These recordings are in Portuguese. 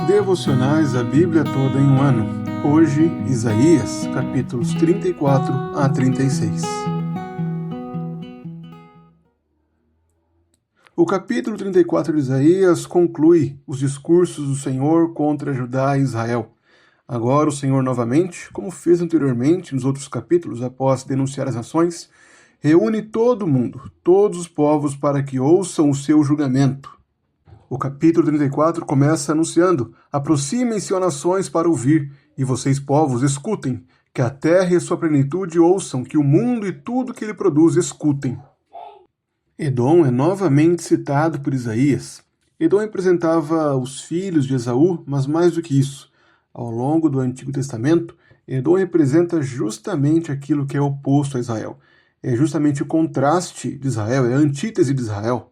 Devocionais a Bíblia toda em um ano. Hoje, Isaías, capítulos 34 a 36. O capítulo 34 de Isaías conclui os discursos do Senhor contra Judá e Israel. Agora o Senhor novamente, como fez anteriormente nos outros capítulos, após denunciar as nações, reúne todo o mundo, todos os povos, para que ouçam o seu julgamento. O capítulo 34 começa anunciando: aproximem-se, ó nações, para ouvir, e vocês, povos, escutem, que a terra e a sua plenitude ouçam, que o mundo e tudo que ele produz escutem. Edom é novamente citado por Isaías. Edom representava os filhos de Esaú, mas mais do que isso. Ao longo do Antigo Testamento, Edom representa justamente aquilo que é oposto a Israel. É justamente o contraste de Israel, é a antítese de Israel.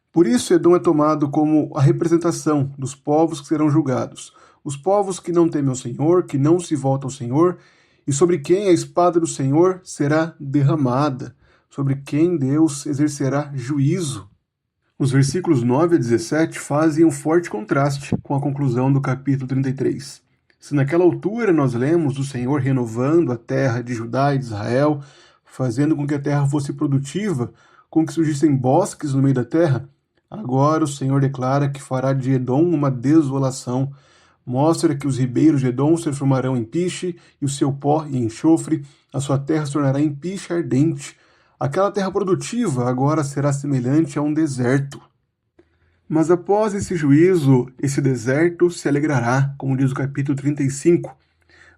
Por isso, Edom é tomado como a representação dos povos que serão julgados, os povos que não temem ao Senhor, que não se voltam ao Senhor, e sobre quem a espada do Senhor será derramada, sobre quem Deus exercerá juízo. Os versículos 9 a 17 fazem um forte contraste com a conclusão do capítulo 33. Se naquela altura nós lemos o Senhor renovando a terra de Judá e de Israel, fazendo com que a terra fosse produtiva, com que surgissem bosques no meio da terra, agora o Senhor declara que fará de Edom uma desolação. Mostra que os ribeiros de Edom se transformarão em piche, e o seu pó em enxofre, a sua terra se tornará em piche ardente. Aquela terra produtiva agora será semelhante a um deserto. Mas após esse juízo, esse deserto se alegrará, como diz o capítulo 35.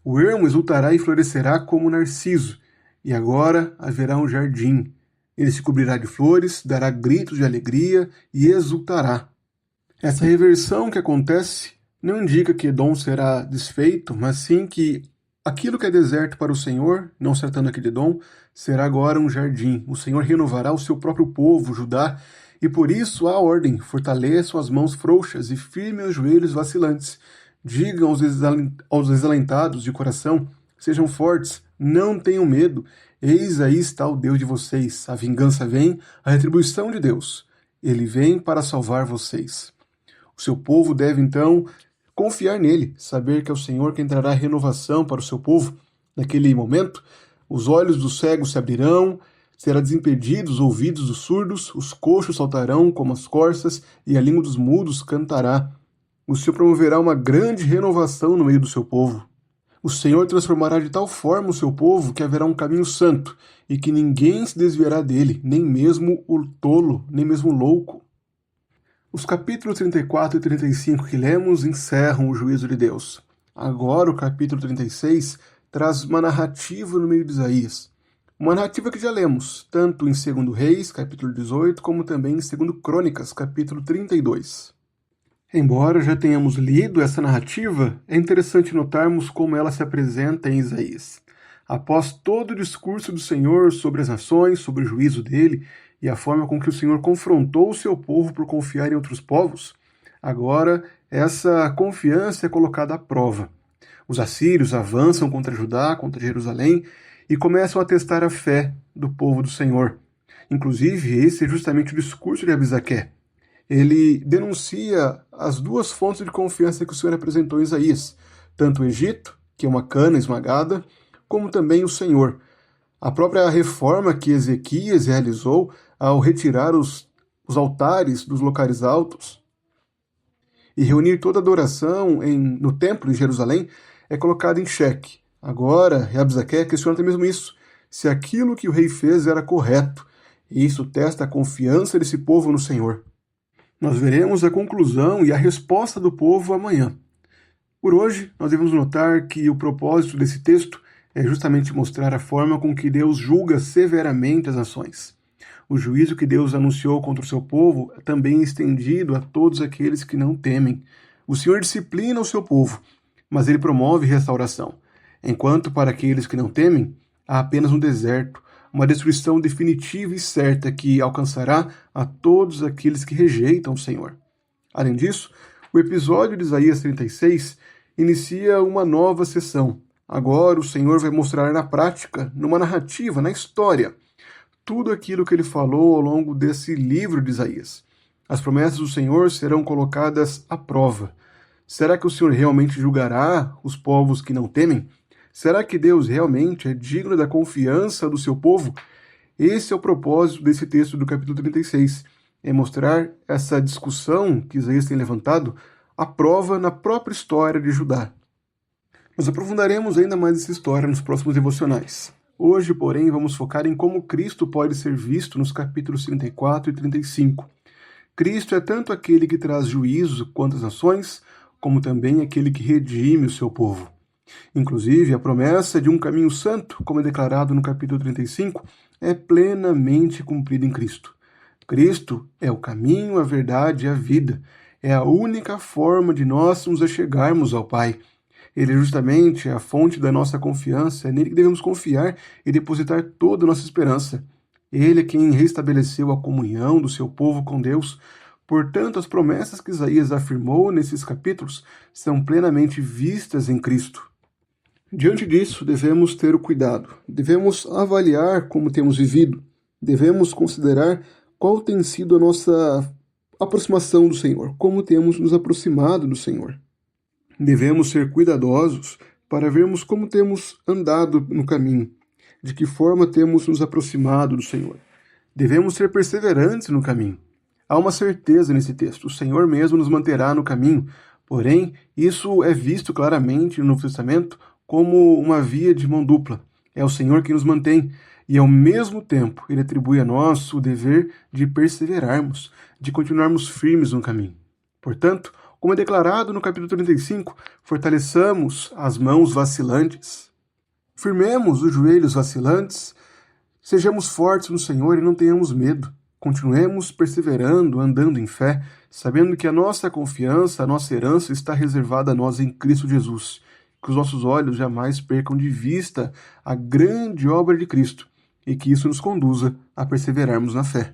O ermo exultará e florescerá como o narciso, e agora haverá um jardim. Ele se cobrirá de flores, dará gritos de alegria e exultará. Essa reversão que acontece não indica que Edom será desfeito, mas sim que aquilo que é deserto para o Senhor, não se tratando aqui de Edom, será agora um jardim. O Senhor renovará o seu próprio povo, Judá, e por isso há ordem: fortaleçam as mãos frouxas e firmem os joelhos vacilantes. Digam aos desalentados de coração: sejam fortes, não tenham medo. Eis aí está o Deus de vocês. A vingança vem, a retribuição de Deus. Ele vem para salvar vocês. O seu povo deve, então, confiar nele, saber que é o Senhor que trará renovação para o seu povo. Naquele momento, os olhos dos cegos se abrirão, será desimpedidos os ouvidos dos surdos, os coxos saltarão como as corças, e a língua dos mudos cantará. O Senhor promoverá uma grande renovação no meio do seu povo. O Senhor transformará de tal forma o seu povo que haverá um caminho santo, e que ninguém se desviará dele, nem mesmo o tolo, nem mesmo o louco. Os capítulos 34 e 35 que lemos encerram o juízo de Deus. Agora o capítulo 36 traz uma narrativa no meio de Isaías. Uma narrativa que já lemos, tanto em 2 Reis, capítulo 18, como também em 2 Crônicas, capítulo 32. Embora já tenhamos lido essa narrativa, é interessante notarmos como ela se apresenta em Isaías. Após todo o discurso do Senhor sobre as nações, sobre o juízo dele e a forma com que o Senhor confrontou o seu povo por confiar em outros povos, agora essa confiança é colocada à prova. Os assírios avançam contra Judá, contra Jerusalém, e começam a testar a fé do povo do Senhor. Inclusive, esse é justamente o discurso de Rabi-Zaqué. Ele denuncia as duas fontes de confiança que o Senhor apresentou em Isaías, tanto o Egito, que é uma cana esmagada, como também o Senhor. A própria reforma que Ezequias realizou ao retirar os altares dos locais altos e reunir toda a adoração no templo em Jerusalém é colocada em xeque. Agora, Rabi-Zaqué questiona até mesmo isso, se aquilo que o rei fez era correto, e isso testa a confiança desse povo no Senhor. Nós veremos a conclusão e a resposta do povo amanhã. Por hoje, nós devemos notar que o propósito desse texto é justamente mostrar a forma com que Deus julga severamente as nações. O juízo que Deus anunciou contra o seu povo é também estendido a todos aqueles que não temem. O Senhor disciplina o seu povo, mas ele promove restauração. Enquanto para aqueles que não temem, há apenas um deserto, uma destruição definitiva e certa que alcançará a todos aqueles que rejeitam o Senhor. Além disso, o episódio de Isaías 36 inicia uma nova sessão. Agora o Senhor vai mostrar na prática, numa narrativa, na história, tudo aquilo que ele falou ao longo desse livro de Isaías. As promessas do Senhor serão colocadas à prova. Será que o Senhor realmente julgará os povos que não temem? Será que Deus realmente é digno da confiança do seu povo? Esse é o propósito desse texto do capítulo 36, é mostrar essa discussão que Isaías tem levantado, a prova na própria história de Judá. Nós aprofundaremos ainda mais essa história nos próximos devocionais. Hoje, porém, vamos focar em como Cristo pode ser visto nos capítulos 34 e 35. Cristo é tanto aquele que traz juízo quanto as nações, como também aquele que redime o seu povo. Inclusive, a promessa de um caminho santo, como é declarado no capítulo 35, é plenamente cumprida em Cristo. Cristo é o caminho, a verdade e a vida. É a única forma de nós nos achegarmos ao Pai. Ele é justamente a fonte da nossa confiança, é nele que devemos confiar e depositar toda a nossa esperança. Ele é quem restabeleceu a comunhão do seu povo com Deus. Portanto, as promessas que Isaías afirmou nesses capítulos são plenamente vistas em Cristo. Diante disso, devemos ter o cuidado, devemos avaliar como temos vivido, devemos considerar qual tem sido a nossa aproximação do Senhor, como temos nos aproximado do Senhor. Devemos ser cuidadosos para vermos como temos andado no caminho, de que forma temos nos aproximado do Senhor. Devemos ser perseverantes no caminho. Há uma certeza nesse texto, o Senhor mesmo nos manterá no caminho, porém, isso é visto claramente no Novo Testamento como uma via de mão dupla. É o Senhor quem nos mantém, e ao mesmo tempo Ele atribui a nós o dever de perseverarmos, de continuarmos firmes no caminho. Portanto, como é declarado no capítulo 35, fortaleçamos as mãos vacilantes, firmemos os joelhos vacilantes, sejamos fortes no Senhor e não tenhamos medo. Continuemos perseverando, andando em fé, sabendo que a nossa confiança, a nossa herança está reservada a nós em Cristo Jesus. Que os nossos olhos jamais percam de vista a grande obra de Cristo e que isso nos conduza a perseverarmos na fé.